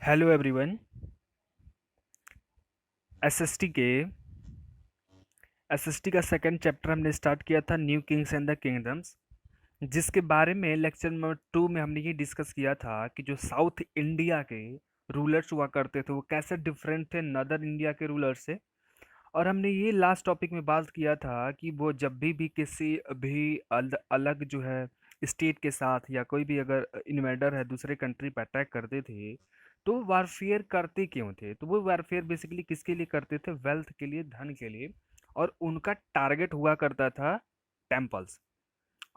Hello everyone. SST के SST का second chapter हमने स्टार्ट किया था, new Kings and the kingdoms, जिसके बारे में लेक्चर नंबर 2 में हमने ये डिस्कस किया था कि जो साउथ इंडिया के रूलर्स हुआ करते थे वो कैसे डिफरेंट थे नदर इंडिया के रूलर से। और हमने ये लास्ट टॉपिक में बात किया था कि वो जब भी किसी भी अलग जो है स्टेट के साथ या कोई भी अगर इन्वेडर है दूसरे कंट्री पर अटैक करते थे तो वारफेयर करते क्यों थे। तो वो वारफेयर बेसिकली किसके लिए करते थे? वेल्थ के लिए, धन के लिए। और उनका टारगेट हुआ करता था टेम्पल्स।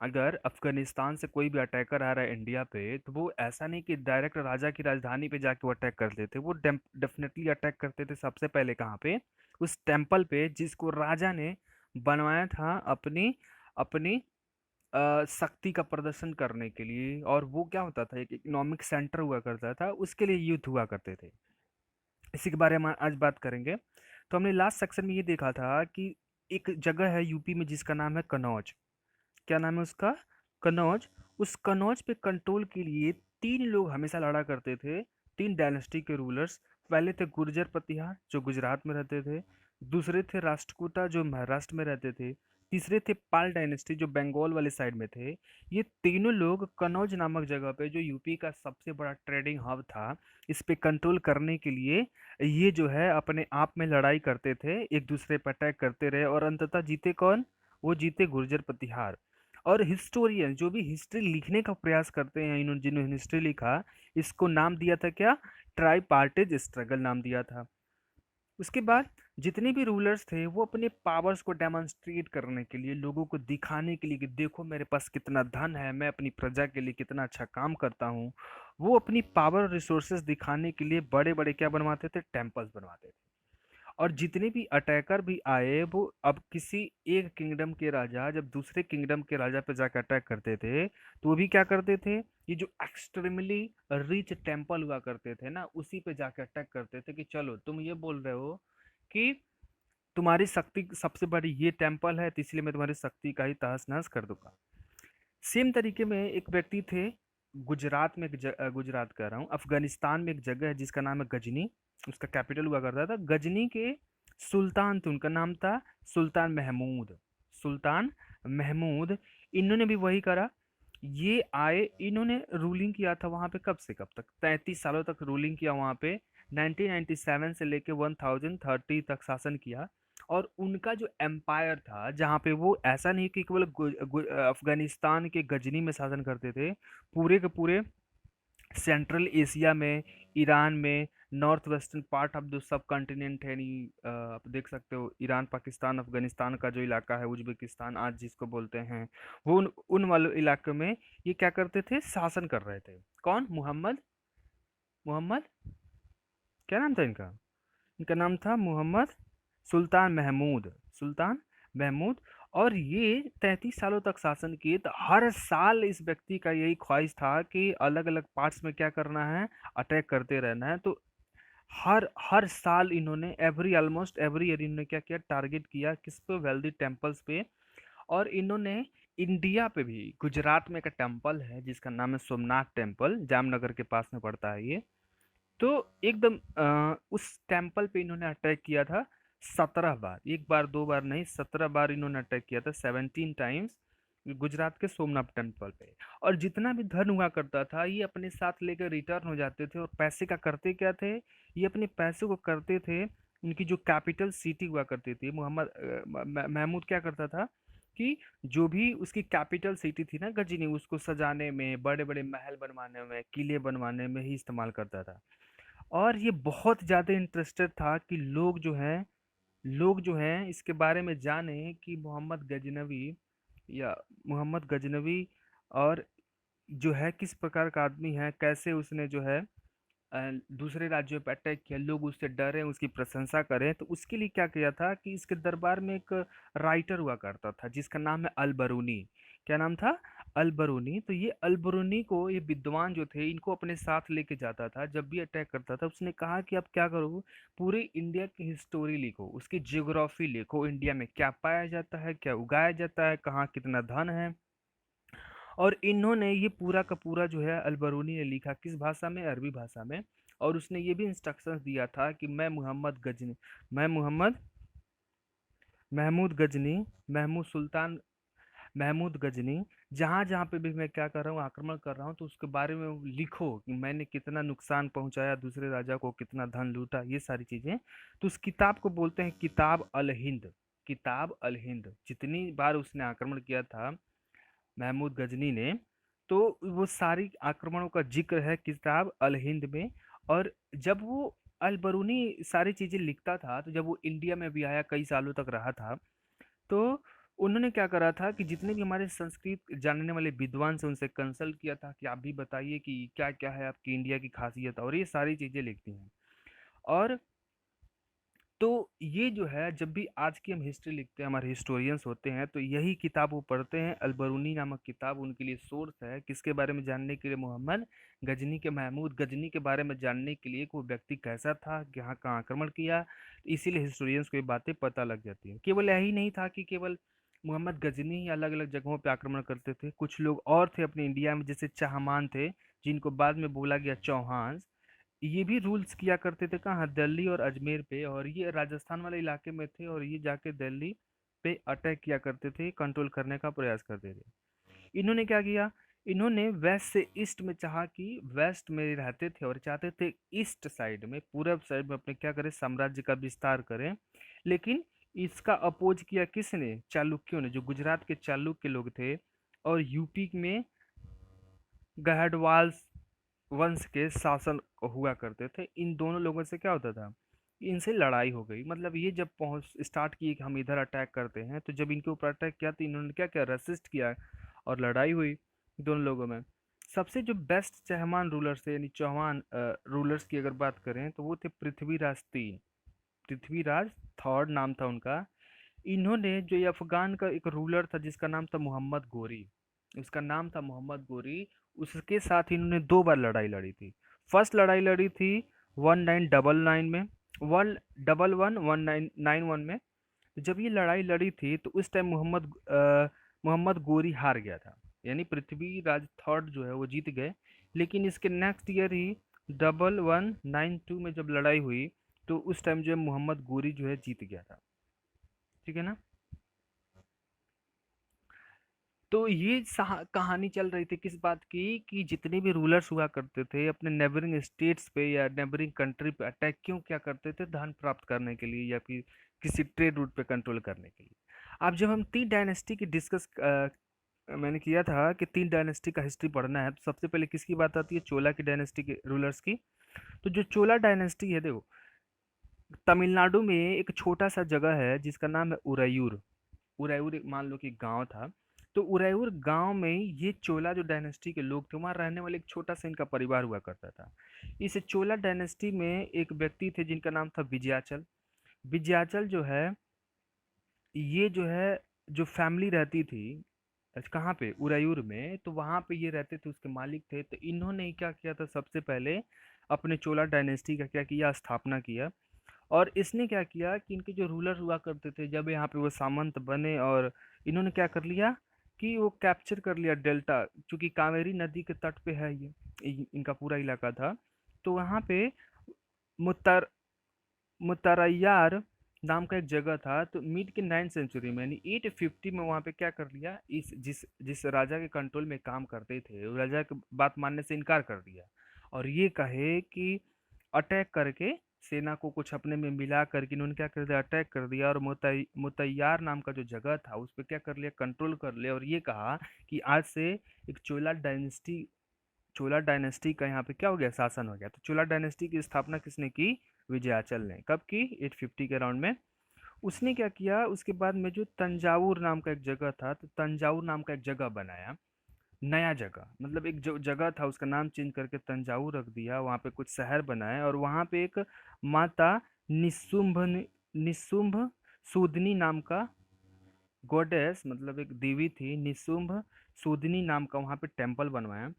अगर अफगानिस्तान से कोई भी अटैकर आ रहा है इंडिया पे तो वो ऐसा नहीं कि डायरेक्ट राजा की राजधानी पे जाके वो अटैक करते थे। वो डेफिनेटली अटैक करते थे सबसे पहले कहाँ पे? उस टेम्पल पे जिसको राजा ने बनवाया था अपनी अपनी शक्ति का प्रदर्शन करने के लिए। और वो क्या होता था, एक इकोनॉमिक सेंटर हुआ करता था, उसके लिए युद्ध हुआ करते थे। इसी के बारे में आज बात करेंगे। तो हमने लास्ट सेक्शन में ये देखा था कि एक जगह है यूपी में जिसका नाम है कनौज। क्या नाम है उसका? कनौज। उस कनौज पे कंट्रोल के लिए तीन लोग हमेशा लड़ा करते थे, तीन डायनेस्टी के रूलर्स। पहले थे गुर्जर प्रतिहार जो गुजरात में रहते थे, दूसरे थे राष्ट्रकूटा जो महाराष्ट्र में रहते थे, तीसरे थे पाल डायनेस्टी जो बंगाल वाले साइड में थे। ये तीनों लोग कनौज नामक जगह पे, जो यूपी का सबसे बड़ा ट्रेडिंग हब था, इस पे कंट्रोल करने के लिए ये जो है अपने आप में लड़ाई करते थे, एक दूसरे पर अटैक करते रहे। और अंततः जीते कौन? वो जीते गुर्जर प्रतिहार। और हिस्टोरियन जो भी हिस्ट्री लिखने का प्रयास करते हैं, इन्होंने जिन्होंने हिस्ट्री लिखा, इसको नाम दिया था क्या? ट्राईपार्टिज स्ट्रगल नाम दिया था। उसके बाद जितने भी रूलर्स थे वो अपने पावर्स को डेमोन्स्ट्रेट करने के लिए, लोगों को दिखाने के लिए कि देखो मेरे पास कितना धन है, मैं अपनी प्रजा के लिए कितना अच्छा काम करता हूँ, वो अपनी पावर रिसोर्सेज दिखाने के लिए बड़े बड़े क्या बनवाते थे? टेम्पल्स बनवाते थे। और जितने भी अटैकर भी आए वो अब किसी एक किंगडम के राजा जब दूसरे किंगडम के राजा पे जाकर अटैक करते थे तो वो भी क्या करते थे? ये जो एक्सट्रीमली रिच टेम्पल हुआ करते थे ना, उसी पे जाकर अटैक करते थे कि चलो तुम ये बोल रहे हो कि तुम्हारी शक्ति सबसे बड़ी ये टेम्पल है तो इसलिए मैं तुम्हारी शक्ति का ही तहस नहस कर दूंगा। सेम तरीके में एक व्यक्ति थे गुजरात में, गुजरात कह रहा हूँ, अफगानिस्तान में एक जगह है जिसका नाम है गजनी। उसका कैपिटल हुआ करता था गजनी के। सुल्तान थे, उनका नाम था सुल्तान महमूद। सुल्तान महमूद। इन्होंने भी वही करा। ये आए, इन्होंने रूलिंग किया था वहां पे कब से कब तक? 33 सालों तक रूलिंग किया वहां पे। 1997 से लेके 1030 तक शासन किया। और उनका जो एम्पायर था जहाँ पे वो ऐसा नहीं कि केवल अफगानिस्तान के गजनी में शासन करते थे, पूरे के पूरे सेंट्रल एशिया में, ईरान में, north western part of the sub continent है नहीं, आप देख सकते हो ईरान, पाकिस्तान, अफगानिस्तान का जो इलाका है, उज्बेकिस्तान आज जिसको बोलते हैं, वो उन वाले इलाके में ये क्या करते थे? शासन कर रहे थे। कौन? मोहम्मद मोहम्मद क्या नाम था इनका? इनका नाम था मोहम्मद सुल्तान महमूद। सुल्तान महमूद। और ये 33 सालों तक शासन किए। तो हर साल इस व्यक्ति का यही ख्वाहिश था कि अलग अलग पार्ट्स में क्या करना है? अटैक करते रहना है। तो हर हर साल इन्होंने ऑलमोस्ट एवरी ईयर इन्होंने क्या किया? टारगेट किया किस पे? वेल्दी टेम्पल्स पे। और इन्होंने इंडिया पे भी, गुजरात में एक टेम्पल है जिसका नाम है सोमनाथ टेम्पल, जामनगर के पास में पड़ता है ये। तो एकदम उस टेम्पल पे इन्होंने अटैक किया था 17 बार। एक बार दो बार नहीं, 17 बार इन्होंने अटैक किया था, 17 टाइम्स, गुजरात के सोमनाथ टेम्पल पे। और जितना भी धन हुआ करता था ये अपने साथ लेकर रिटर्न हो जाते थे। और पैसे का करते क्या थे? ये अपने पैसे को करते थे, उनकी जो कैपिटल सिटी हुआ करती थी, मोहम्मद महमूद क्या करता था कि जो भी उसकी कैपिटल सिटी थी ना गजनी, उसको सजाने में, बड़े बड़े महल बनवाने में, किले बनवाने में ही इस्तेमाल करता था। और ये बहुत ज़्यादा इंटरेस्टेड था कि लोग जो हैं इसके बारे में जाने कि मोहम्मद गजनवी या मोहम्मद गजनवी और जो है किस प्रकार का आदमी है, कैसे उसने जो है दूसरे राज्यों पे अटैक किया, लोग उससे डरे, उसकी प्रशंसा करें। तो उसके लिए क्या किया था कि इसके दरबार में एक राइटर हुआ करता था जिसका नाम है अल बरूनी। क्या नाम था? अल बरूनी। तो ये अल बरूनी को, ये विद्वान जो थे, इनको अपने साथ लेके जाता था जब भी अटैक करता था। उसने कहा कि आप क्या करो, पूरे इंडिया की हिस्टोरी लिखो, उसकी जियोग्राफी लिखो, इंडिया में क्या पाया जाता है, क्या उगाया जाता है, कहाँ कितना धन है। और इन्होंने ये पूरा का पूरा जो है अलबरूनी ने लिखा किस भाषा में? अरबी भाषा में। और उसने ये भी इंस्ट्रक्शंस दिया था कि मैं मोहम्मद महमूद गजनी महमूद सुल्तान महमूद गजनी, जहाँ जहाँ पे भी मैं क्या कर रहा हूँ, आक्रमण कर रहा हूँ, तो उसके बारे में वो लिखो कि मैंने कितना नुकसान पहुंचाया, दूसरे राजा को कितना धन लूटा, ये सारी चीजें। तो उस किताब को बोलते हैं किताब अल हिंद। किताब अल हिंद, जितनी बार उसने आक्रमण किया था महमूद गजनी ने, तो वो सारी आक्रमणों का जिक्र है किताब अल हिंद में। और जब वो अल बरूनी सारी चीजें लिखता था, तो जब वो इंडिया में भी आया, कई सालों तक रहा था, तो उन्होंने क्या करा था कि जितने भी हमारे संस्कृत जानने वाले विद्वान से उनसे कंसल्ट किया था कि आप भी बताइए कि क्या क्या है आपकी इंडिया की खासियत, और ये सारी चीजें लिखती हैं। और तो ये जो है, जब भी आज की हम हिस्ट्री लिखते हैं, हमारे हिस्टोरियंस होते हैं, तो यही किताब वो पढ़ते हैं। अलबरूनी नामक किताब उनके लिए सोर्स है, किसके बारे में जानने के लिए, मोहम्मद गजनी के, महमूद गजनी के बारे में जानने के लिए कि वो व्यक्ति कैसा था, यहाँ का आक्रमण किया। इसीलिए हिस्टोरियंस को ये बातें पता लग जाती हैं। केवल यही नहीं था कि केवल मोहम्मद गजनी ही अलग अलग जगहों पे आक्रमण करते थे, कुछ लोग और थे अपने इंडिया में, जैसे चाहमान थे, जिनको बाद में बोला गया चौहान। ये भी रूल्स किया करते थे कहाँ, दिल्ली और अजमेर पे, और ये राजस्थान वाले इलाके में थे, और ये जाके दिल्ली पे अटैक किया करते थे, कंट्रोल करने का प्रयास करते थे। इन्होंने क्या किया, इन्होंने वेस्ट से ईस्ट में चाहा कि वेस्ट में रहते थे और चाहते थे ईस्ट साइड में, पूरब साइड में अपने क्या करें, साम्राज्य का विस्तार करें। लेकिन इसका अपोज किया किसने, चालुक्यों ने, जो गुजरात के चालुक्य लोग थे, और यूपी में गहडवाल वंश के शासन हुआ करते थे। इन दोनों लोगों से क्या होता था, इनसे लड़ाई हो गई। मतलब ये जब पहुंच स्टार्ट किए कि हम इधर अटैक करते हैं, तो जब इनके ऊपर अटैक किया, तो इन्होंने क्या किया, रेसिस्ट किया, और लड़ाई हुई दोनों लोगों में। सबसे जो बेस्ट चहमान रूलर्स थे, यानी चौहान रूलर्स की अगर बात करें, तो वो थे पृथ्वीराज तीन। पृथ्वीराज थर्ड नाम था उनका। इन्होंने, जो ये अफगान का एक रूलर था जिसका नाम था मोहम्मद गोरी, उसका नाम था मोहम्मद गोरी, उसके साथ इन्होंने दो बार लड़ाई लड़ी थी। फर्स्ट लड़ाई लड़ी थी 1999 में, 1991 में। जब ये लड़ाई लड़ी थी, तो उस टाइम मोहम्मद गोरी हार गया था, यानी पृथ्वीराज थर्ड जो है वो जीत गए। लेकिन इसके नेक्स्ट ईयर ही 1192 में जब लड़ाई हुई, तो उस टाइम जो है मोहम्मद गोरी जो है जीत गया था। ठीक है ना। तो ये कहानी चल रही थी किस बात की, कि जितने भी रूलर्स हुआ करते थे, अपने नेबरिंग स्टेट्स पे या नेबरिंग कंट्री पे अटैक क्यों क्या करते थे, धन प्राप्त करने के लिए, या फिर किसी ट्रेड रूट पे कंट्रोल करने के लिए। अब जब हम तीन डायनेस्टी की डिस्कस मैंने किया था कि तीन डायनेस्टी का हिस्ट्री पढ़ना है, तो सबसे पहले किसकी बात आती है, चोला की डायनेस्टी के रूलर्स की। तो जो चोला डायनेस्टी है, देखो, तमिलनाडु में एक छोटा सा जगह है जिसका नाम है उरैयूर। उरैयूर एक, मान लो कि गांव था। तो उरैयूर गांव में ये चोला जो डायनेस्टी के लोग थे, वहाँ रहने वाले एक छोटा सा इनका परिवार हुआ करता था। इस चोला डायनेस्टी में एक व्यक्ति थे जिनका नाम था विजयाचल। विजयाचल जो है, ये जो है, जो फैमिली रहती थी कहाँ पे, उरैयूर में, तो वहाँ पे ये रहते थे, उसके मालिक थे। तो इन्होंने ही क्या किया था, सबसे पहले अपने चोला डायनेस्टी का क्या किया, स्थापना किया। और इसने क्या किया कि इनके जो रूलर हुआ करते थे, जब यहाँ पे वो सामंत बने, और इन्होंने क्या कर लिया कि वो कैप्चर कर लिया डेल्टा, क्योंकि कावेरी नदी के तट पे है ये, इनका पूरा इलाका था। तो वहाँ पे मुत्तर मुत्तरैयार नाम का एक जगह था। तो मिड के 9th सेंचुरी में, यानी 850 में, वहाँ पे क्या कर लिया, इस जिस जिस राजा के कंट्रोल में काम करते थे, वो राजा की बात मानने से इनकार कर दिया, और ये कहे कि अटैक करके, सेना को कुछ अपने में मिला करके इन्होंने क्या कर दिया, अटैक कर दिया, और मुतैयार नाम का जो जगह था उस पर क्या कर लिया, कंट्रोल कर लिया। और ये कहा कि आज से एक चोला डायनेस्टी का यहाँ पे क्या हो गया, शासन हो गया। तो चोला डायनेस्टी की स्थापना किसने की, विजयाचल ने। कब की, 850 के अराउंड में। उसने क्या किया, उसके बाद में जो तंजावुर नाम का एक जगह था, तो तंजावुर नाम का एक जगह बनाया, नया जगह, मतलब एक जो जगह था उसका नाम चेंज करके तंजावुर रख दिया, वहाँ पे कुछ शहर बनाए, और वहाँ पे एक माता निशुंभ सूदनी नाम का गॉडेस, मतलब एक देवी थी, निशुंभ सूदनी नाम का, वहाँ पे टेम्पल बनवाया।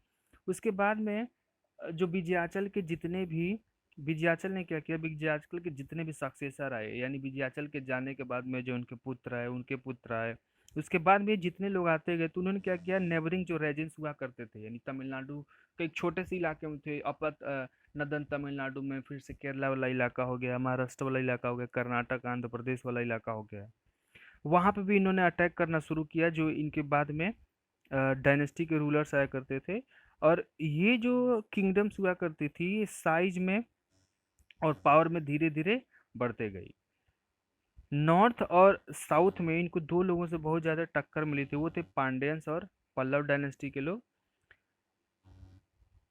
उसके बाद में जो विजयाचल के जितने भी, विजयाचल ने क्या किया, विजयाचल के जितने भी सक्सेसर आए, यानी विजयाचल के जाने के बाद में जो उनके पुत्र आए, उनके पुत्र आए, उसके बाद में जितने लोग आते गए, तो उन्होंने क्या किया, नेबरिंग जो रीजन्स हुआ करते थे, यानी तमिलनाडु के एक छोटे से इलाके में थे, नदन तमिलनाडु में, फिर से केरला वाला इलाका हो गया, महाराष्ट्र वाला इलाका हो गया, कर्नाटक आंध्र प्रदेश वाला इलाका हो गया। वहाँ पे भी इन्होंने अटैक करना शुरू किया, जो इनके बाद में डायनेस्टी के रूलर्स आया करते थे। और ये जो किंगडम्स हुआ करती थी, साइज में और पावर में धीरे धीरे बढ़ते गई। नॉर्थ और साउथ में इनको दो लोगों से बहुत ज़्यादा टक्कर मिली थी, वो थे पांड्यंस और पल्लव डायनेस्टी के लोग।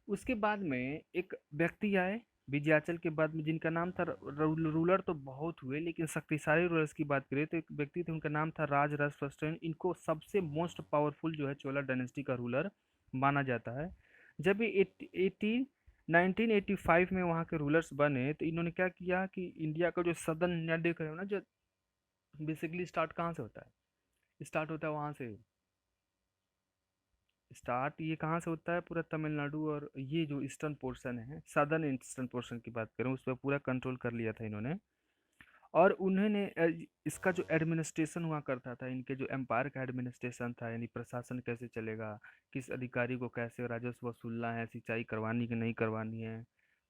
उसके बाद में एक व्यक्ति आए विंध्याचल के बाद में, जिनका नाम था, रूलर तो बहुत हुए लेकिन शक्तिशाली रूलर्स की बात करें तो एक व्यक्ति थे, उनका नाम था राज राज फर्स्टन। इनको सबसे मोस्ट पावरफुल जो है चोला डायनेस्टी का रूलर माना जाता है। जब ये 1985 में वहाँ के रूलर्स बने तो इन्होंने क्या किया कि इंडिया का जो सदर्न इंडिया देख रहे हो ना, जो बेसिकली स्टार्ट कहाँ से होता है, स्टार्ट होता है वहाँ से। स्टार्ट ये कहाँ से होता है, पूरा तमिलनाडु और ये जो ईस्टर्न पोर्शन है, सदर्न ईस्टर्न पोर्शन की बात करें, उस पर पूरा कंट्रोल कर लिया था इन्होंने। और उन्होंने इसका जो एडमिनिस्ट्रेशन हुआ करता था, इनके जो एम्पायर का एडमिनिस्ट्रेशन था, यानी प्रशासन कैसे चलेगा, किस अधिकारी को कैसे राजस्व वसूलना है, सिंचाई करवानी कि नहीं करवानी है,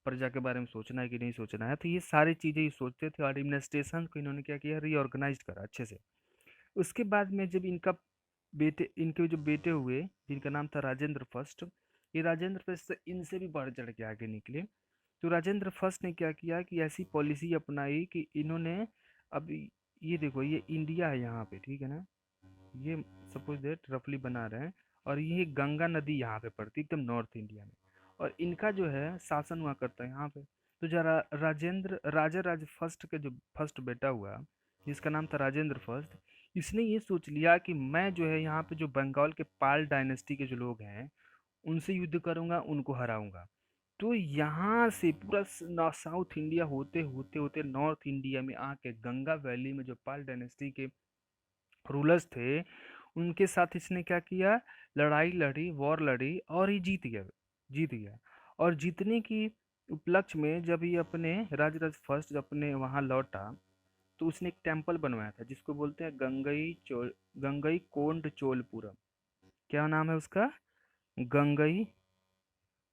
प्रजा के बारे में सोचना है कि नहीं सोचना है, तो ये सारी चीज़ें ये सोचते थे। और एडमिनिस्ट्रेशन को इन्होंने क्या किया, रीऑर्गेनाइज करा अच्छे से। उसके बाद में जब इनके जो बेटे हुए, जिनका नाम था राजेंद्र फर्स्ट, ये राजेंद्र फर्स्ट से इनसे भी बढ़ चढ़ के आगे निकले। तो राजेंद्र फर्स्ट ने क्या किया कि ऐसी पॉलिसी अपनाई कि इन्होंने, अब ये देखो, ये इंडिया है यहाँ पे, ठीक है ना, ये सपोज दैट रफली बना रहे हैं, और ये गंगा नदी यहाँ पे पड़ती है एकदम नॉर्थ इंडिया में, और इनका जो है शासन हुआ करता है यहाँ पे। तो जरा राजा राज फर्स्ट के जो फर्स्ट बेटा हुआ, जिसका नाम था राजेंद्र फर्स्ट, इसने ये सोच लिया कि मैं जो है यहाँ पे जो बंगाल के पाल डायनेस्टी के जो लोग हैं उनसे युद्ध करूंगा, उनको हराऊंगा। तो यहाँ से पूरा साउथ इंडिया होते होते होते नॉर्थ इंडिया में आके गंगा वैली में जो पाल डायनेस्टी के रूलर्स थे, उनके साथ इसने क्या किया, लड़ाई लड़ी, वॉर लड़ी, और ये जीत गया। और जीतने की उपलक्ष्य में जब ये अपने राजराज फर्स्ट अपने वहाँ लौटा, तो उसने एक टेम्पल बनवाया था जिसको बोलते हैं गंगई कोंड चोलपुरम। क्या नाम है उसका, गंगई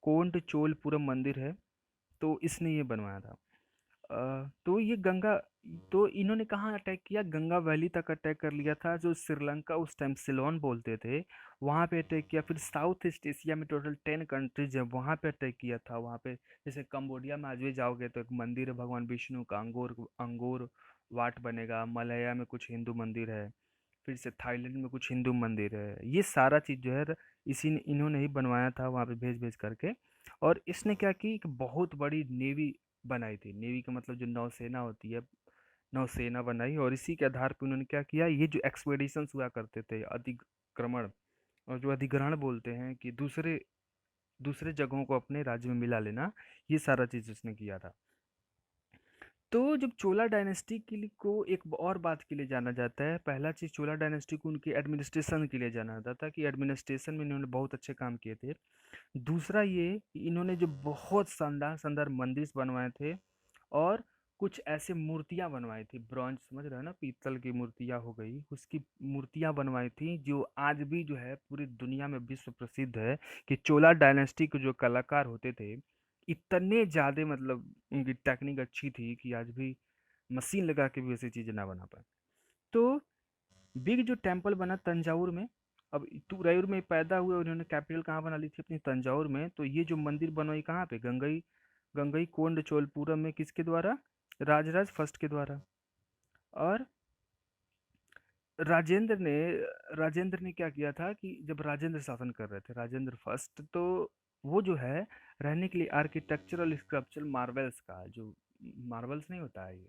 कोंड चोलपुरम मंदिर है। तो इसने ये बनवाया था। तो ये गंगा, तो इन्होंने कहाँ अटैक किया, गंगा वैली तक अटैक कर लिया था, जो श्रीलंका उस टाइम सिलोन बोलते थे, वहाँ पे अटैक किया। फिर साउथ ईस्ट एशिया में टोटल 10 कंट्रीज है, वहाँ पे अटैक किया था। वहाँ पे जैसे कंबोडिया में आज भी जाओगे तो एक मंदिर है भगवान विष्णु का, अंगोर अंगोर वाट बनेगा। मलया में कुछ हिंदू मंदिर है, फिर से थाईलैंड में कुछ हिंदू मंदिर है। ये सारा चीज़ जो है इन्होंने ही बनवाया था वहाँ पे भेज भेज करके। और इसने क्या की कि बहुत बड़ी नेवी बनाई थी। नेवी का मतलब जो नौसेना होती है, नौसेना बनाई। और इसी के आधार पे उन्होंने क्या किया, ये जो एक्सपेडिशंस हुआ करते थे, अधिक्रमण और जो अधिग्रहण बोलते हैं, कि दूसरे दूसरे जगहों को अपने राज्य में मिला लेना, ये सारा चीज़ उसने किया था। तो जब चोला डायनेस्टी के लिए को एक और बात के लिए जाना जाता है, पहला चीज़ चोला डायनेस्टी को उनके एडमिनिस्ट्रेशन के लिए जाना जाता था, कि एडमिनिस्ट्रेशन में इन्होंने बहुत अच्छे काम किए थे। दूसरा ये कि इन्होंने जो बहुत शानदार शानदार मंदिर बनवाए थे, और कुछ ऐसे मूर्तियाँ बनवाई थी, ब्रॉन्ज समझ रहे हो ना, पीतल की मूर्तियाँ हो गई, उसकी मूर्तियाँ बनवाई थी, जो आज भी जो है पूरी दुनिया में विश्व प्रसिद्ध है। कि चोला डायनेस्टी के जो कलाकार होते थे, इतने ज़्यादा मतलब उनकी टेक्निक अच्छी थी कि आज भी मशीन लगा के भी वैसी चीज़ें ना बना पाए। तो बिग जो टेम्पल बना तंजावुर में, अब तुरैयूर में पैदा हुए, उन्होंने कैपिटल कहाँ बना ली थी अपनी, तंजावुर में। तो ये जो मंदिर बनवाई कहाँ पे, गंगई गंगई कोंड चोलपुरम में, किसके द्वारा, राजराज फर्स्ट के द्वारा। और राजेंद्र ने राजेंद्र ने क्या किया था कि जब राजेंद्र शासन कर रहे थे, राजेंद्र फर्स्ट, तो वो जो है रहने के लिए आर्किटेक्चरल स्कल्पचरल मार्वल्स का जो, मार्वल्स नहीं होता है ये,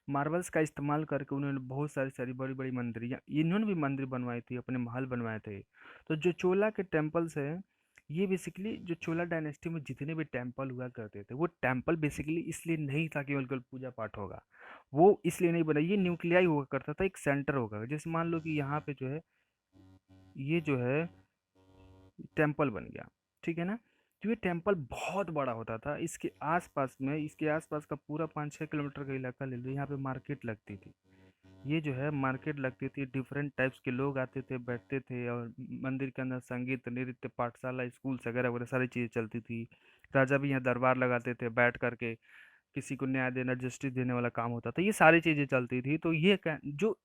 मार्वल्स का इस्तेमाल करके उन्होंने बहुत सारी सारी बड़ी बड़ी मंदिर, इन्होंने भी मंदिर बनवाई थी, अपने महल बनवाए थे। तो जो चोला के टेम्पल्स हैं, ये बेसिकली जो चोला डायनेस्टी में जितने भी टेम्पल हुआ करते थे, वो टेम्पल बेसिकली इसलिए नहीं था केवल केवल पूजा पाठ होगा, वो इसलिए नहीं बना, ये न्यूक्लियाई हुआ करता था, एक सेंटर होगा। जैसे मान लो कि यहाँ पे जो है, ये जो है टेम्पल बन गया, ठीक है ना। तो ये टेम्पल बहुत बड़ा होता था, इसके आसपास का पूरा 5-6 किलोमीटर का इलाका ले लो, यहाँ पे मार्केट लगती थी। ये जो है मार्केट लगती थी, डिफरेंट टाइप्स के लोग आते थे, बैठते थे, और मंदिर के अंदर संगीत, नृत्य, पाठशाला, स्कूल्स वगैरह वगैरह सारी चीज़ें चलती थी। राजा भी यहाँ दरबार लगाते थे बैठ करके, किसी को न्याय देना, जस्टिस देने वाला काम होता था, ये सारी चीज़ें चलती थी। तो ये जो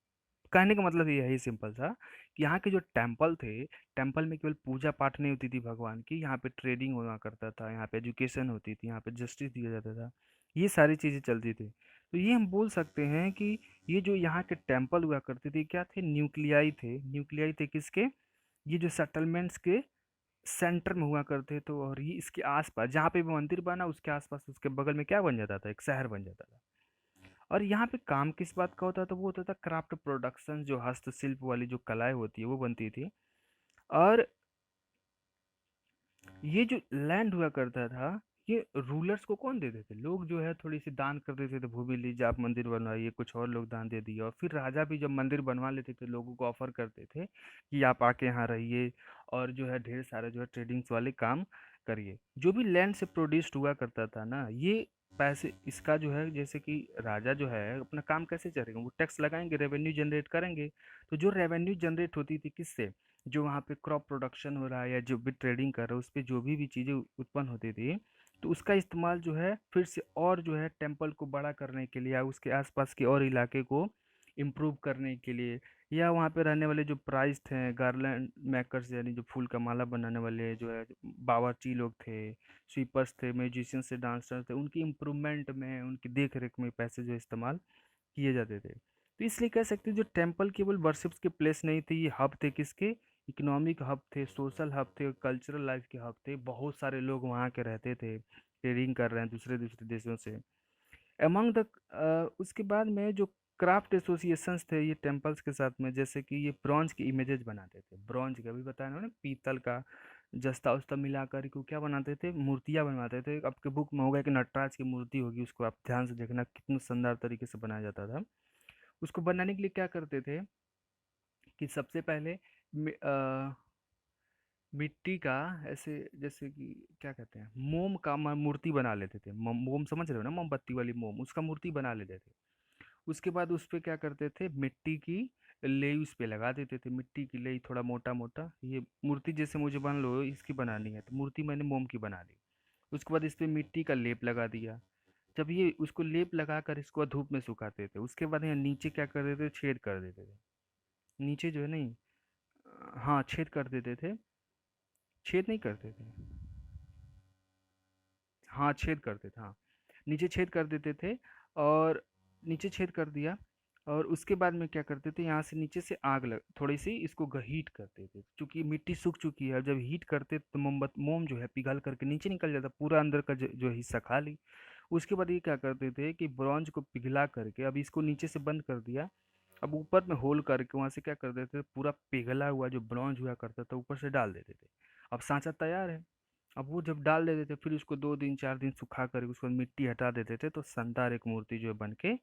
कहने का मतलब ये है, सिंपल सा, कि यहाँ के जो टेम्पल थे, टेम्पल में केवल पूजा पाठ नहीं होती थी भगवान की, यहाँ पे ट्रेडिंग हुआ करता था, यहाँ पे एजुकेशन होती थी, यहाँ पे जस्टिस दिया जाता था, ये सारी चीज़ें चलती थी। तो ये हम बोल सकते हैं कि ये जो यहाँ के टेम्पल हुआ करते थे क्या थे, न्यूक्लियाई थे। न्यूक्लियाई थे किसके, ये जो सेटलमेंट्स के सेंटर में हुआ करते। तो और ये इसके आसपास जहाँ पे भी मंदिर बना, उसके आसपास उसके बगल में क्या बन जाता था, एक शहर बन जाता था। और यहाँ पे काम किस बात का होता था, वो होता था क्राफ्ट प्रोडक्शन, जो हस्तशिल्प वाली जो कलाएं होती है वो बनती थी। और ये जो लैंड हुआ करता था, ये रूलर्स को कौन देते थे, लोग जो है थोड़ी सी दान कर देते थे, भूमि लीजिए आप मंदिर बनवाइए, कुछ और लोग दान दे दिए। और फिर राजा भी जब मंदिर बनवा लेते थे, लोगों को ऑफर करते थे कि आप आके यहाँ रहिए, और जो है ढेर सारे जो है ट्रेडिंग्स वाले काम करिए। जो भी लैंड से प्रोड्यूस्ड हुआ करता था ना, ये पैसे इसका जो है, जैसे कि राजा जो है अपना काम कैसे चलेगा, वो टैक्स लगाएंगे, रेवेन्यू जनरेट करेंगे। तो जो रेवेन्यू जनरेट होती थी किससे, जो वहाँ पे क्रॉप प्रोडक्शन हो रहा है या जो भी ट्रेडिंग कर रहा है, उस पे जो भी चीज़ें उत्पन्न होती थी, तो उसका इस्तेमाल जो है फिर से और जो है टेम्पल को बड़ा करने के लिए, या उसके आसपास के और इलाके को इम्प्रूव करने के लिए, या वहाँ पे रहने वाले जो प्राइस थे, गार्लैंड मेकर्स यानी जो फूल का माला बनाने वाले जो है बावर्ची लोग थे, स्वीपर्स थे, म्यूजिशियंस थे, डांसर्स थे, उनकी इम्प्रूवमेंट में, उनकी देख रेख में पैसे जो इस्तेमाल किए जाते थे। तो इसलिए कह सकते हैं जो टेम्पल केवल वर्शिप्स के प्लेस नहीं थे, ये हब थे किसके, इकोनॉमिक हब थे, सोशल हब थे, कल्चरल लाइफ के हब थे। बहुत सारे लोग वहाँ के रहते थे, ट्रेडिंग कर रहे हैं दूसरे दूसरे देशों से। अमंग द उसके बाद में जो क्राफ्ट एसोसिएशंस थे ये टेम्पल्स के साथ में, जैसे कि ये ब्रॉन्ज के इमेजेस बनाते थे, ब्रॉन्ज के अभी बताया ना, पीतल का जस्ता उस्ता मिला कर के वो क्या बनाते थे, मूर्तियाँ बनवाते थे। आपके बुक में होगा कि नटराज की मूर्ति होगी, उसको आप ध्यान से देखना कितना शानदार तरीके से बनाया जाता था। उसको बनाने के लिए क्या करते थे कि सबसे पहले मिट्टी का, ऐसे जैसे कि क्या कहते हैं, मोम का मूर्ति बना लेते थे। मोम समझ रहे हो ना, मोमबत्ती वाली मोम, उसका मूर्ति बना लेते थे। उसके बाद उस पे क्या करते थे, मिट्टी की लेई उस पे लगा देते थे, मिट्टी की लेई थोड़ा मोटा मोटा। ये मूर्ति जैसे मुझे मान लो इसकी बनानी है, तो मूर्ति मैंने मोम की बना दी। उसके बाद इस पे मिट्टी का लेप लगा दिया। जब ये उसको लेप लगा कर इसको धूप में सुखाते थे, उसके बाद यहाँ नीचे क्या कर देते थे, छेद कर देते थे। नीचे जो है नहीं, हाँ छेद कर देते थे, छेद नहीं करते थे, हाँ छेद करते थे, हाँ नीचे छेद कर देते थे। और नीचे छेद कर दिया, और उसके बाद में क्या करते थे, यहाँ से नीचे से आग लग थोड़ी सी इसको हीट करते थे, क्योंकि मिट्टी सूख चुकी है। जब हीट करते तो मोम जो है पिघल करके नीचे निकल जाता, पूरा अंदर का जो हिस्सा खाली। उसके बाद ये क्या करते थे कि ब्रॉन्ज को पिघला करके अब इसको नीचे से बंद कर दिया। अब ऊपर में होल करके वहां से क्या कर देते थे, पूरा पिघला हुआ जो ब्रॉन्ज हुआ करता था ऊपर से डाल देते थे। अब सांचा तैयार है। अब वो जब डाल देते थे, फिर उसको 2 दिन 4 दिन सुखा कर उसको मिट्टी हटा देते थे, तो शानदार एक मूर्ति जो है बन के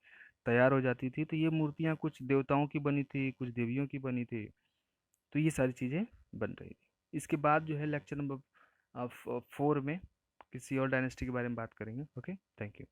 तैयार हो जाती थी। तो ये मूर्तियाँ कुछ देवताओं की बनी थी, कुछ देवियों की बनी थी। तो ये सारी चीज़ें बन रही थी। इसके बाद जो है लेक्चर नंबर 4 में किसी और डायनेस्टी के बारे में बात करेंगे। Okay, thank you.